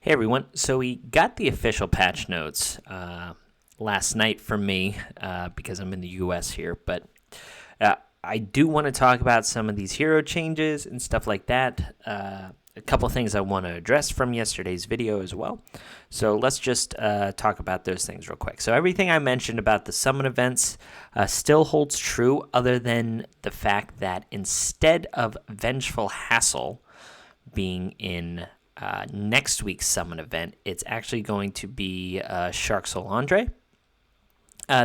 Hey everyone, so we got the official patch notes last night from me because I'm in the US here, but I do want to talk about some of these hero changes and stuff like that. A couple things I want to address from yesterday's video as well. So let's just talk about those things real quick. So everything I mentioned about the summon events still holds true, other than the fact that instead of Vengeful Hassle being in next week's summon event, it's actually going to be Shark Solandre.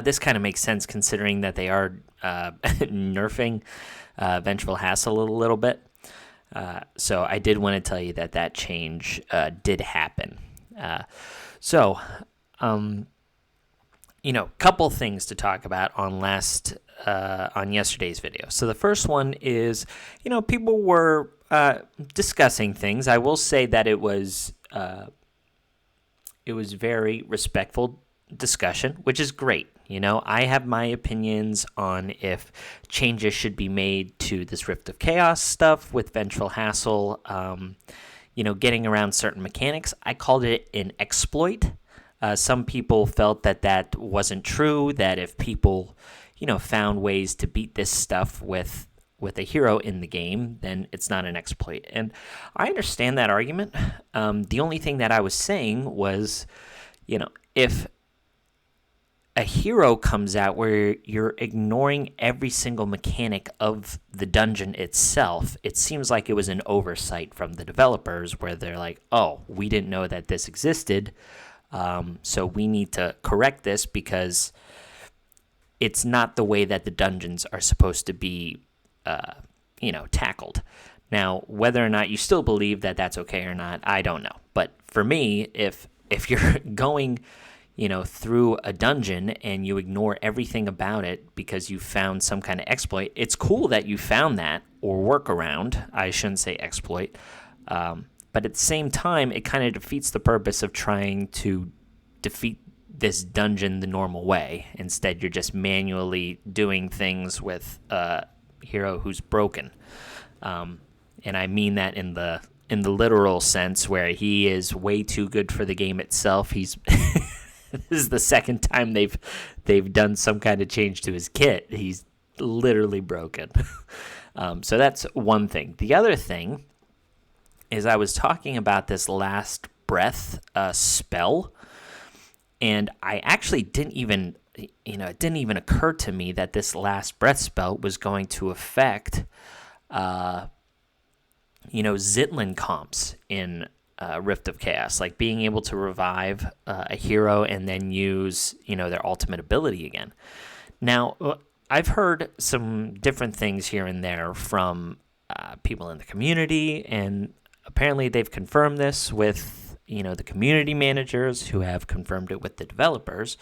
This kind of makes sense considering that they are nerfing Vengeful Hassle a little bit. So I did want to tell you that change did happen. Couple things to talk about on yesterday's video. So the first one is, people were discussing things. I will say that it was very respectful discussion, which is great. I have my opinions on if changes should be made to this Rift of Chaos stuff with Vengeful Hassle, getting around certain mechanics. I called it an exploit. Some people felt that wasn't true, that if people, found ways to beat this stuff with a hero in the game, then it's not an exploit. And I understand that argument. The only thing that I was saying was, if a hero comes out where you're ignoring every single mechanic of the dungeon itself, it seems like it was an oversight from the developers where they're like, oh, we didn't know that this existed, so we need to correct this because it's not the way that the dungeons are supposed to be tackled. Now, whether or not you still believe that that's okay or not, I don't know. But for me, if you're going through a dungeon and you ignore everything about it because you found some kind of exploit, it's cool that you found that, or workaround. I shouldn't say exploit. But at the same time, it kind of defeats the purpose of trying to defeat this dungeon the normal way. Instead, you're just manually doing things with a hero who's broken. And I mean that in the literal sense, where he is way too good for the game itself. He's this is the second time they've done some kind of change to his kit. He's literally broken. So that's one thing. The other thing is I was talking about this last breath spell, and I actually didn't even it didn't even occur to me that this last breath spell was going to affect Zitlin comps in Rift of Chaos, like being able to revive a hero and then use, their ultimate ability again. Now, I've heard some different things here and there from people in the community, and apparently they've confirmed this with, the community managers who have confirmed it with the developers.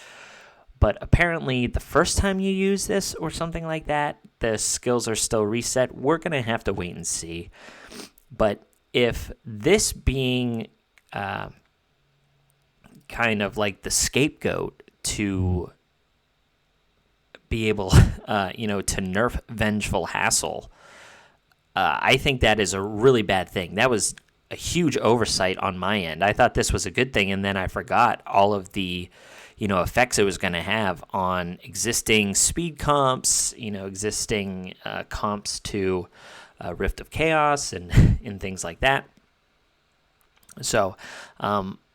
But apparently the first time you use this or something like that, the skills are still reset. We're going to have to wait and see. But if this being kind of like the scapegoat to be able, to nerf Vengeful Hassle, I think that is a really bad thing. That was a huge oversight on my end. I thought this was a good thing, and then I forgot all of the, effects it was going to have on existing speed comps, existing comps to Rift of Chaos and things like that. So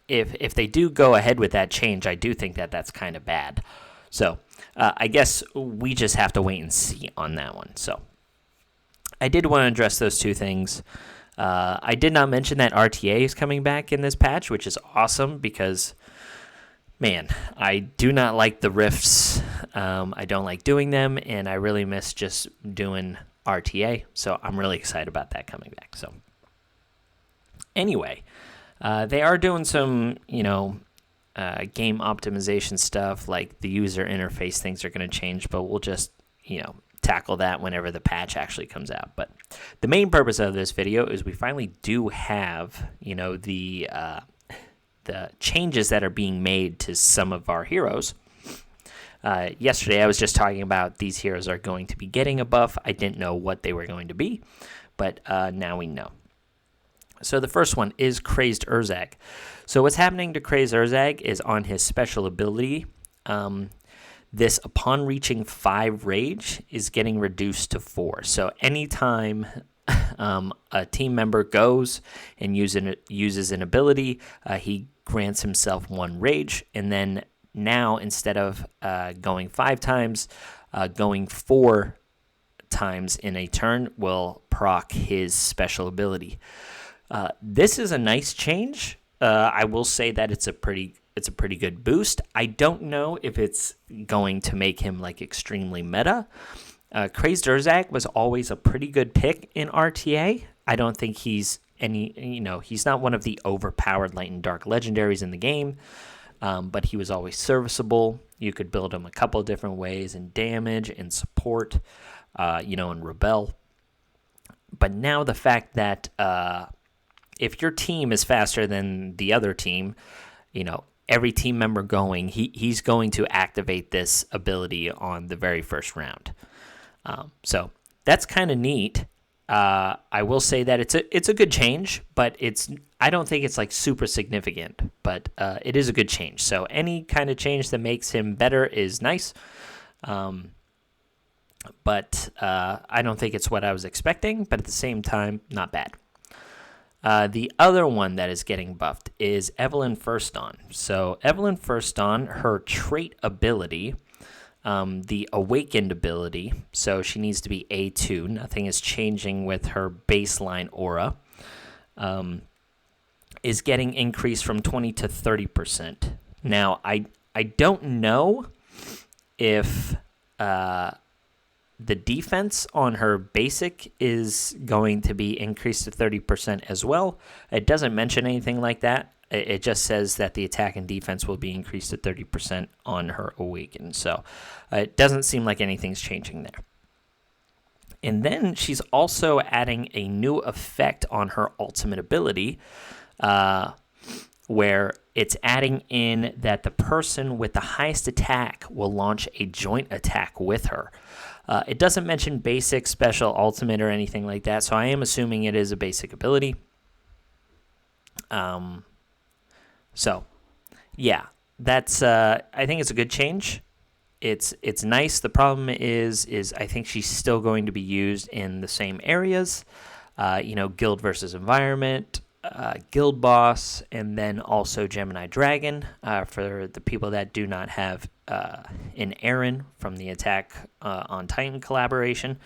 if they do go ahead with that change, I do think that that's kind of bad. So I guess we just have to wait and see on that one. So I did want to address those two things. I did not mention that RTA is coming back in this patch, which is awesome because, man, I do not like the rifts. I don't like doing them, and I really miss just doing RTA, so I'm really excited about that coming back. So anyway, they are doing some, game optimization stuff, like the user interface things are going to change, but we'll just, tackle that whenever the patch actually comes out. But the main purpose of this video is we finally do have, the changes that are being made to some of our heroes. Yesterday I was just talking about these heroes are going to be getting a buff. I didn't know what they were going to be, but now we know. So the first one is Crazed Erzek. So what's happening to Crazed Erzek is on his special ability, this upon reaching 5 rage is getting reduced to 4. So anytime a team member goes and uses an ability, he grants himself 1 rage, and then now instead of going 5 times, going 4 times in a turn will proc his special ability. This is a nice change. I will say that it's a pretty good boost. I don't know if it's going to make him like extremely meta. Crazed Erzek was always a pretty good pick in RTA. I don't think he's he's not one of the overpowered light and dark legendaries in the game, but he was always serviceable. You could build him a couple different ways in damage and support, and rebel. But now the fact that if your team is faster than the other team, every team member going, he's going to activate this ability on the very first round. So that's kind of neat. I will say that it's a good change, but I don't think it's like super significant, but it is a good change. So any kind of change that makes him better is nice. But I don't think it's what I was expecting, but at the same time, not bad. The other one that is getting buffed is Evelyn Firsan. So Evelyn Firsan, her trait ability, the Awakened ability, so she needs to be A2. Nothing is changing with her baseline aura. Is getting increased from 20 to 30%. Now, I don't know if the defense on her basic is going to be increased to 30% as well. It doesn't mention anything like that. It just says that the attack and defense will be increased to 30% on her Awaken. So it doesn't seem like anything's changing there. And then she's also adding a new effect on her ultimate ability, where it's adding in that the person with the highest attack will launch a joint attack with her. It doesn't mention basic, special, ultimate, or anything like that, so I am assuming it is a basic ability. So, yeah, that's. I think it's a good change. It's nice. The problem is I think she's still going to be used in the same areas, guild versus environment, guild boss, and then also Gemini Dragon for the people that do not have an Aaron from the Attack on Titan collaboration.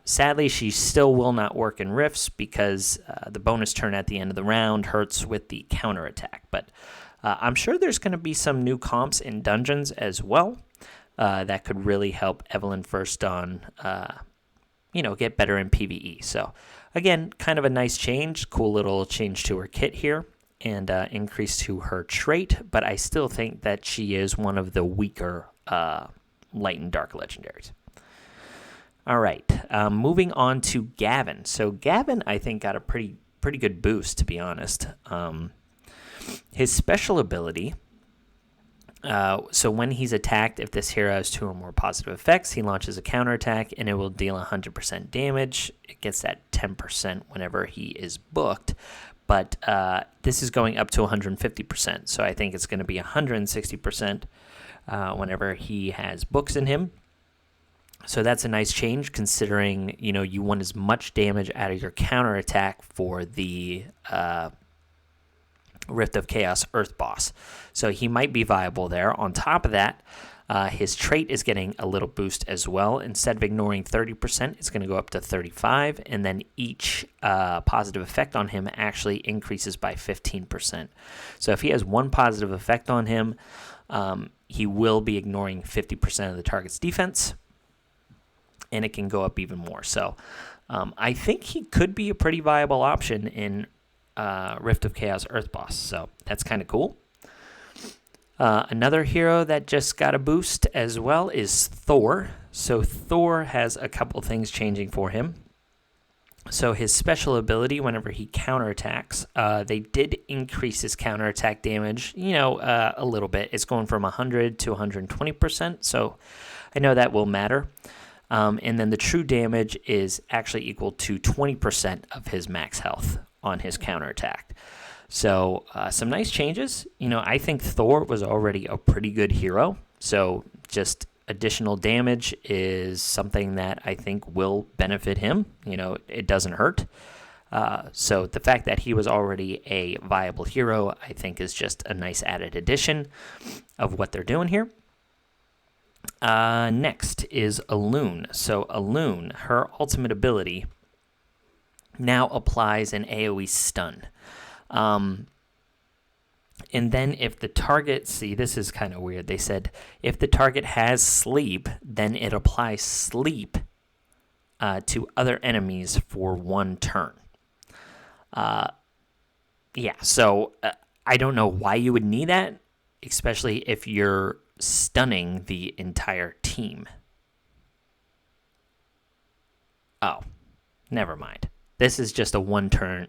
Sadly, she still will not work in Rifts because the bonus turn at the end of the round hurts with the counterattack. But I'm sure there's going to be some new comps in dungeons as well that could really help Evelyn Firsan, get better in PvE. So, again, kind of a nice change, cool little change to her kit here, and increase to her trait. But I still think that she is one of the weaker light and dark legendaries. All right, moving on to Gavin. So Gavin, I think, got a pretty good boost, to be honest. His special ability, so when he's attacked, if this hero has 2 or more positive effects, he launches a counterattack, and it will deal 100% damage. It gets that 10% whenever he is booked, but this is going up to 150%, so I think it's going to be 160% whenever he has books in him. So that's a nice change considering, you want as much damage out of your counterattack for the Rift of Chaos Earth boss. So he might be viable there. On top of that, his trait is getting a little boost as well. Instead of ignoring 30%, it's going to go up to 35%, and then each positive effect on him actually increases by 15%. So if he has 1 positive effect on him, he will be ignoring 50% of the target's defense, and it can go up even more. So I think he could be a pretty viable option in Rift of Chaos Earth boss. So that's kind of cool. Another hero that just got a boost as well is Thor. So Thor has a couple things changing for him. So his special ability, whenever he counterattacks, they did increase his counterattack damage, a little bit. It's going from 100 to 120%, so I know that will matter. And then the true damage is actually equal to 20% of his max health on his counterattack. So some nice changes. I think Thor was already a pretty good hero. So just additional damage is something that I think will benefit him. It doesn't hurt. So the fact that he was already a viable hero, I think, is just a nice added addition of what they're doing here. Next is Elune. So Elune, her ultimate ability now applies an AoE stun. And then if the target, this is kind of weird. They said if the target has sleep, then it applies sleep to other enemies for 1 turn. So I don't know why you would need that, especially if you're stunning the entire team. Oh, never mind. This is just a 1 turn.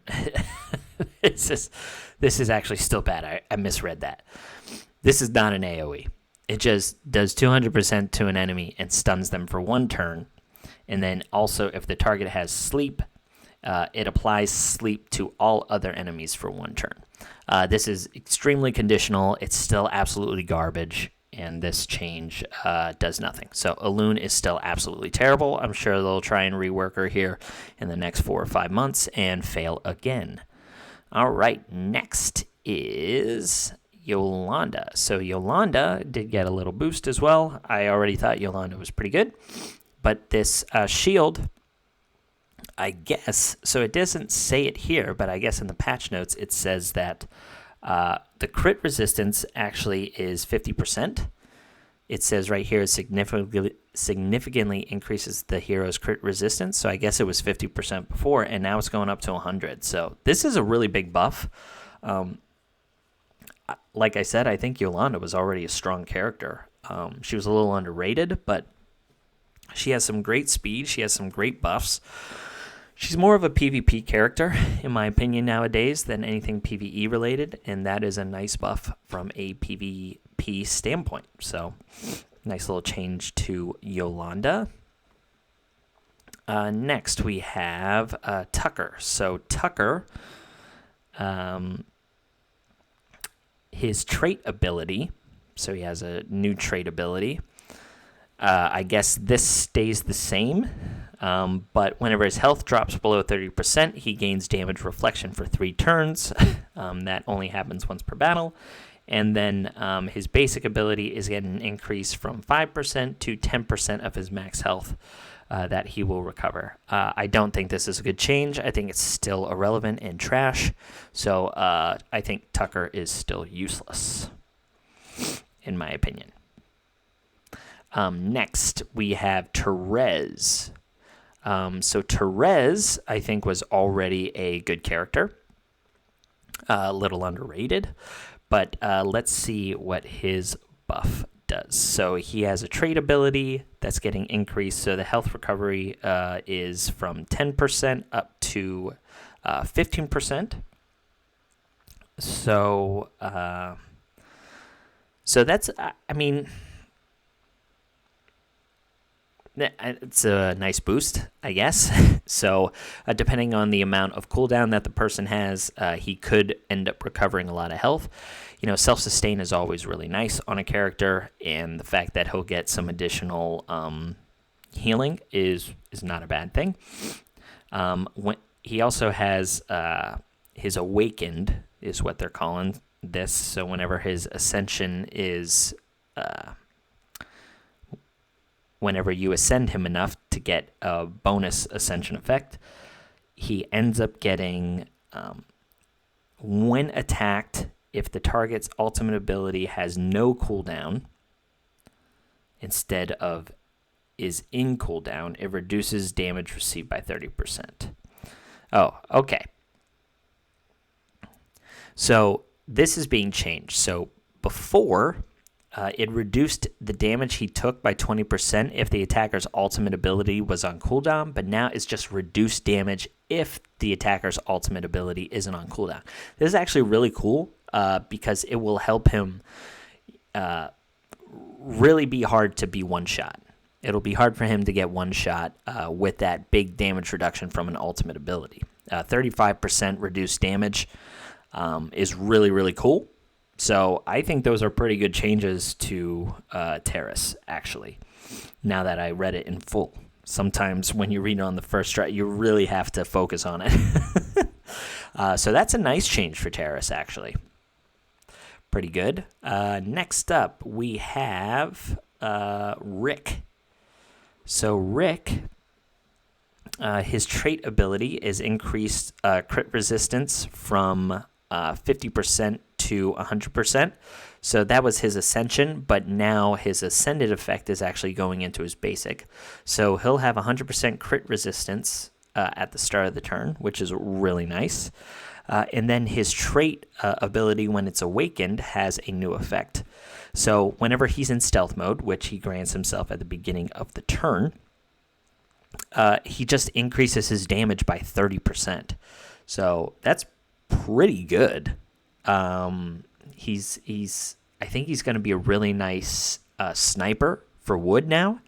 This is actually still bad. I misread that. This is not an AoE. It just does 200% to an enemy and stuns them for 1 turn. And then also, if the target has sleep, it applies sleep to all other enemies for 1 turn. This is extremely conditional. It's still absolutely garbage, and this change does nothing. So Elune is still absolutely terrible. I'm sure they'll try and rework her here in the next 4 or 5 months and fail again. All right, next is Yolanda. So Yolanda did get a little boost as well. I already thought Yolanda was pretty good, but this shield, I guess, so it doesn't say it here, but I guess in the patch notes it says that the crit resistance actually is 50%. It says right here significantly increases the hero's crit resistance. So I guess it was 50% before, and now it's going up to 100. So this is a really big buff. Like I said, I think Yolanda was already a strong character. She was a little underrated, but she has some great speed. She has some great buffs. She's more of a PvP character, in my opinion, nowadays than anything PvE related, and that is a nice buff from a PvP standpoint. So, nice little change to Yolanda. Next, we have Tucker. So, Tucker, his trait ability, so he has a new trait ability. I guess this stays the same. But whenever his health drops below 30%, he gains damage reflection for 3 turns. That only happens once per battle. And then his basic ability is getting an increase from 5% to 10% of his max health that he will recover. I don't think this is a good change. I think it's still irrelevant and trash. So I think Tucker is still useless, in my opinion. Next, we have Therese. So Therese, I think, was already a good character, a little underrated, but let's see what his buff does. So he has a trait ability that's getting increased, so the health recovery is from 10% up to 15%. So that's, it's a nice boost, I guess. So depending on the amount of cooldown that the person has, he could end up recovering a lot of health. Self-sustain is always really nice on a character, and the fact that he'll get some additional healing is not a bad thing. When he also has his Awakened, is what they're calling this. So whenever his Ascension is... whenever you ascend him enough to get a bonus ascension effect, he ends up getting, when attacked, if the target's ultimate ability has no cooldown, instead of is in cooldown, it reduces damage received by 30%. Oh, okay. So this is being changed. So before... it reduced the damage he took by 20% if the attacker's ultimate ability was on cooldown, but now it's just reduced damage if the attacker's ultimate ability isn't on cooldown. This is actually really cool because it will help him really be hard to be one-shot. It'll be hard for him to get one-shot with that big damage reduction from an ultimate ability. 35% reduced damage is really, really cool. So I think those are pretty good changes to Therese, actually, now that I read it in full. Sometimes when you read it on the first try, you really have to focus on it. So that's a nice change for Therese, actually. Pretty good. Next up, we have Rick. So Rick, his trait ability is increased crit resistance from 50% to 100%. So that was his ascension, but now his ascended effect is actually going into his basic. So he'll have 100% crit resistance at the start of the turn, which is really nice. And then his trait ability, when it's awakened, has a new effect. So whenever he's in stealth mode, which he grants himself at the beginning of the turn, he just increases his damage by 30%. So that's pretty good. I think he's going to be a really nice sniper for wood now.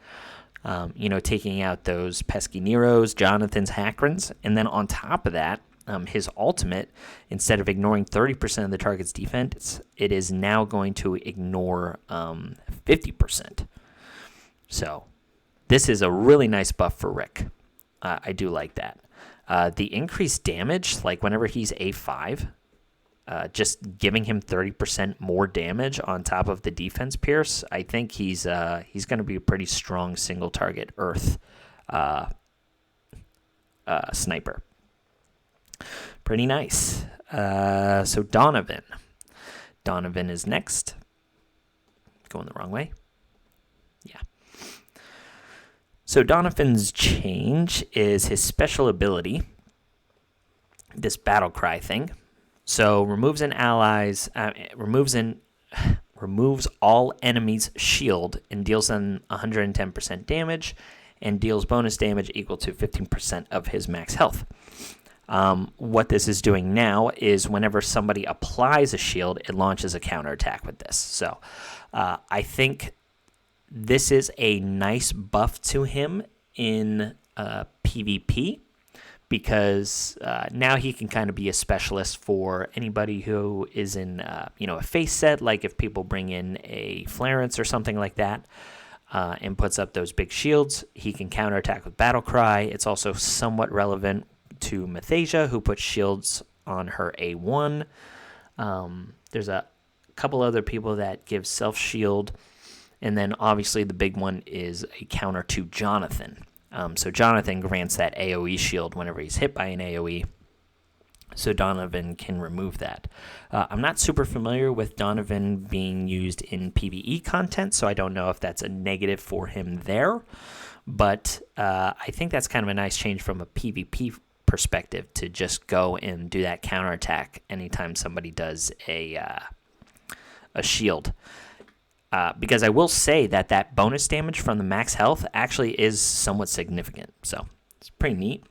Taking out those pesky Neros, Jonathans, Hakrans, and then on top of that, his ultimate, instead of ignoring 30% of the target's defense, it is now going to ignore 50%. So this is a really nice buff for Rick. I do like that. The increased damage, like whenever he's A5, just giving him 30% more damage on top of the defense pierce, I think he's going to be a pretty strong single target Earth sniper. Pretty nice. So Donovan. Donovan is next. Going the wrong way. Yeah. So Donovan's change is his special ability, this battle cry thing. So removes all enemies' shield and deals them 110% damage, and deals bonus damage equal to 15% of his max health. What this is doing now is whenever somebody applies a shield, it launches a counterattack with this. So I think this is a nice buff to him in PvP, because now he can kind of be a specialist for anybody who is in a face set, like if people bring in a Flarence or something like that, and puts up those big shields, he can counterattack with Battle Cry. It's also somewhat relevant to Mathasia, who puts shields on her A1. There's a couple other people that give self-shield, and then obviously the big one is a counter to Jonathan. So Jonathan grants that AoE shield whenever he's hit by an AoE, so Donovan can remove that. I'm not super familiar with Donovan being used in PvE content, so I don't know if that's a negative for him there, but I think that's kind of a nice change from a PvP perspective to just go and do that counterattack anytime somebody does a shield. Because I will say that bonus damage from the max health actually is somewhat significant. So it's pretty neat.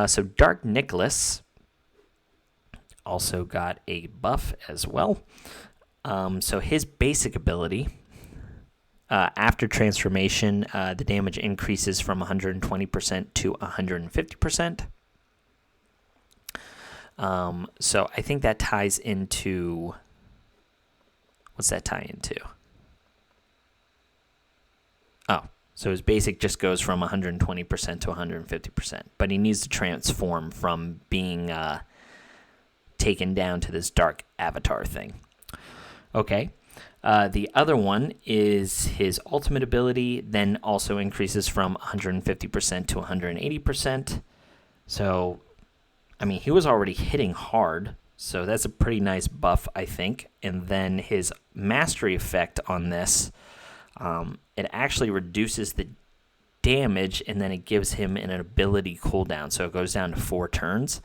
So Dark Nicholas also got a buff as well. So his basic ability, after transformation, the damage increases from 120% to 150%. So I think that ties into... What's that tie into? Oh, so his basic just goes from 120% to 150%, but he needs to transform from being taken down to this dark avatar thing. Okay. The other one is his ultimate ability, then also increases from 150% to 180%. So, I mean, he was already hitting hard, so that's a pretty nice buff, I think. And then his mastery effect on this, it actually reduces the damage, and then it gives him an ability cooldown, so it goes down to 4 turns.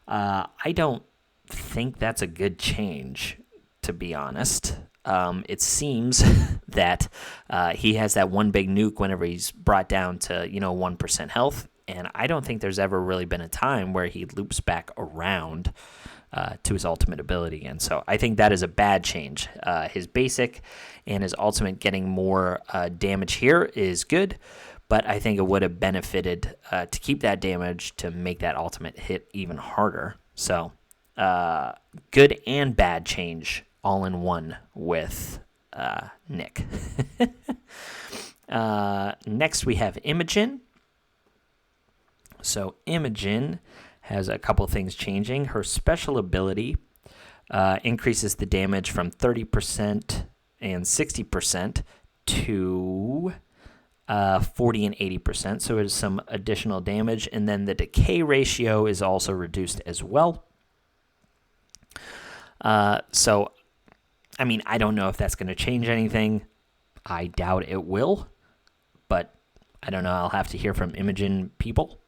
I don't think that's a good change, to be honest. It seems that he has that one big nuke whenever he's brought down to 1% health, and I don't think there's ever really been a time where he loops back around to his ultimate ability again. So I think that is a bad change. His basic and his ultimate getting more damage here is good, but I think it would have benefited to keep that damage to make that ultimate hit even harder. So, good and bad change all in one with Nick. Next, we have Imogen. So, Imogen has a couple things changing. Her special ability increases the damage from 30% and 60% to 40 and 80%. So, it is some additional damage. And then the decay ratio is also reduced as well. So, I mean, I don't know if that's going to change anything. I doubt it will, but I don't know. I'll have to hear from Imogen people.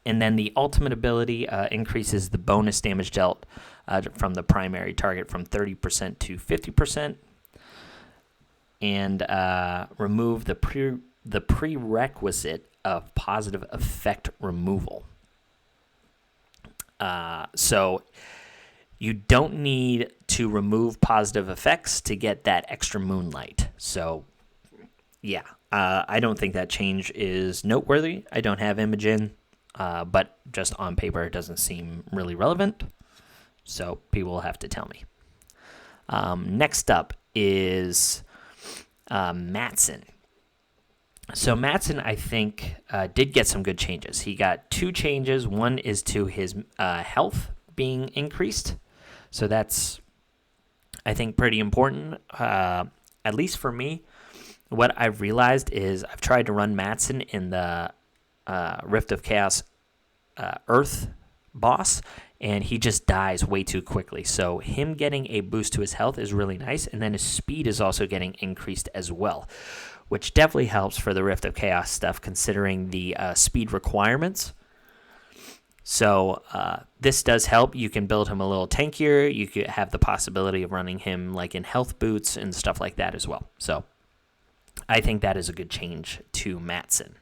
And then the ultimate ability increases the bonus damage dealt from the primary target from 30% to 50%, and remove the prerequisite of positive effect removal. So you don't need to remove positive effects to get that extra moonlight. So, yeah, I don't think that change is noteworthy. I don't have Imogen, but just on paper, it doesn't seem really relevant. So people will have to tell me. Next up is Matson. So Matson, I think, did get some good changes. He got 2 changes. One is to his health being increased. So that's, I think, pretty important, at least for me. What I've realized is I've tried to run Matson in the Rift of Chaos Earth boss, and he just dies way too quickly. So him getting a boost to his health is really nice, and then his speed is also getting increased as well, which definitely helps for the Rift of Chaos stuff, considering the speed requirements. So this does help. You can build him a little tankier. You could have the possibility of running him like in health boots and stuff like that as well. So I think that is a good change to Matson.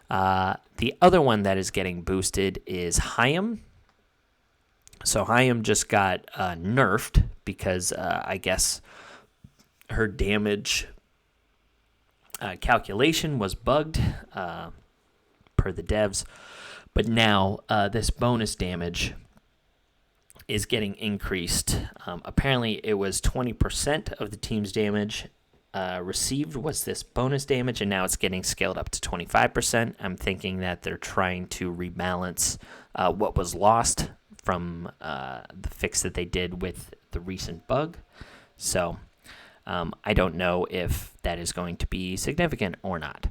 The other one that is getting boosted is Hayam. So Hayam just got nerfed because I guess her damage calculation was bugged per the devs. But now this bonus damage is getting increased. Apparently it was 20% of the team's damage received was this bonus damage, and now it's getting scaled up to 25%. I'm thinking that they're trying to rebalance what was lost from the fix that they did with the recent bug. So I don't know if that is going to be significant or not.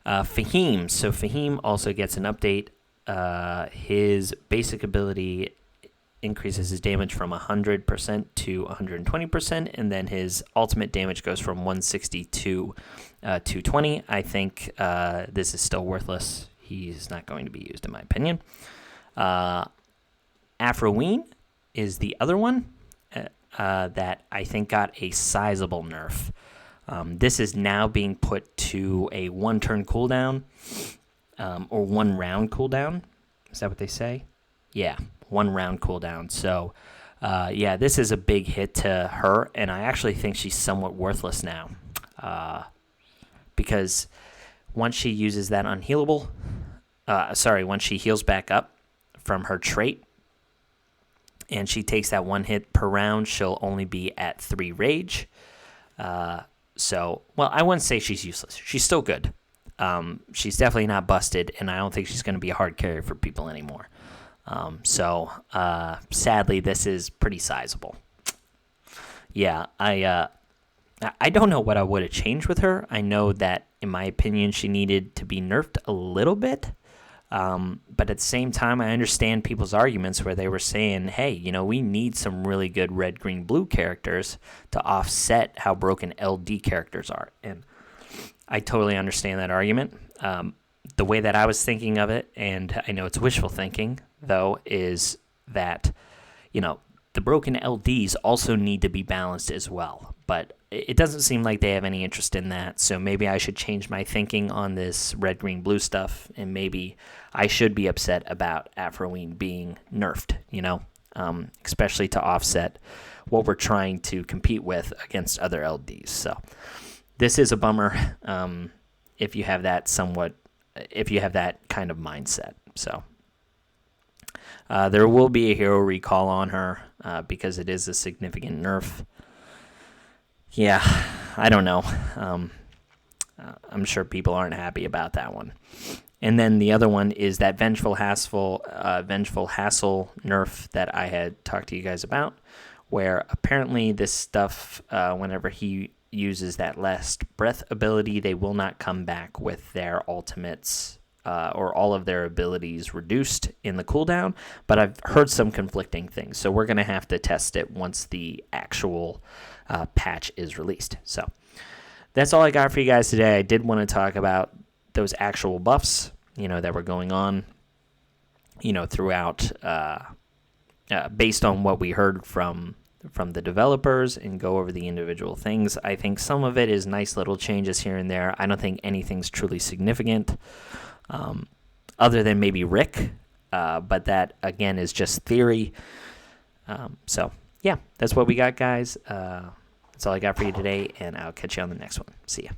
Faheem. So Faheem also gets an update. His basic ability increases his damage from 100% to 120%, and then his ultimate damage goes from 160 to 220. I think this is still worthless. He's not going to be used, in my opinion. Afraween is the other one that I think got a sizable nerf. This is now being put to a 1-turn cooldown, or 1 round cooldown. Is that what they say? Yeah, 1 round cooldown. So, yeah, this is a big hit to her, and I actually think she's somewhat worthless now. Because once she uses that unhealable, once she heals back up from her trait, and she takes that 1 hit per round, she'll only be at 3 rage. So, well, I wouldn't say she's useless. She's still good. She's definitely not busted, and I don't think she's going to be a hard carry for people anymore. So, sadly, this is pretty sizable. Yeah, I don't know what I would have changed with her. I know that, in my opinion, she needed to be nerfed a little bit. But at the same time, I understand people's arguments where they were saying, hey, you know, we need some really good red, green, blue characters to offset how broken LD characters are. And I totally understand that argument. The way that I was thinking of it, and I know it's wishful thinking, though, is that, you know, the broken LDs also need to be balanced as well. But it doesn't seem like they have any interest in that, so maybe I should change my thinking on this red, green, blue stuff, and maybe I should be upset about Afraween being nerfed, you know, especially to offset what we're trying to compete with against other LDs. So, this is a bummer if you have that kind of mindset. So there will be a hero recall on her because it is a significant nerf. Yeah, I don't know. I'm sure people aren't happy about that one. And then the other one is that Vengeful Hassle nerf that I had talked to you guys about, where apparently this stuff, whenever he uses that Last Breath ability, they will not come back with their ultimates or all of their abilities reduced in the cooldown. But I've heard some conflicting things, so we're going to have to test it once the actual patch is released. So that's all I got for you guys today. I did want to talk about those actual buffs, that were going on, throughout, based on what we heard from the developers, and go over the individual things. I think some of it is nice little changes here and there. I don't think anything's truly significant, other than maybe Rick, but that, again, is just theory. So, yeah, that's what we got, guys. That's all I got for you today, and I'll catch you on the next one. See ya.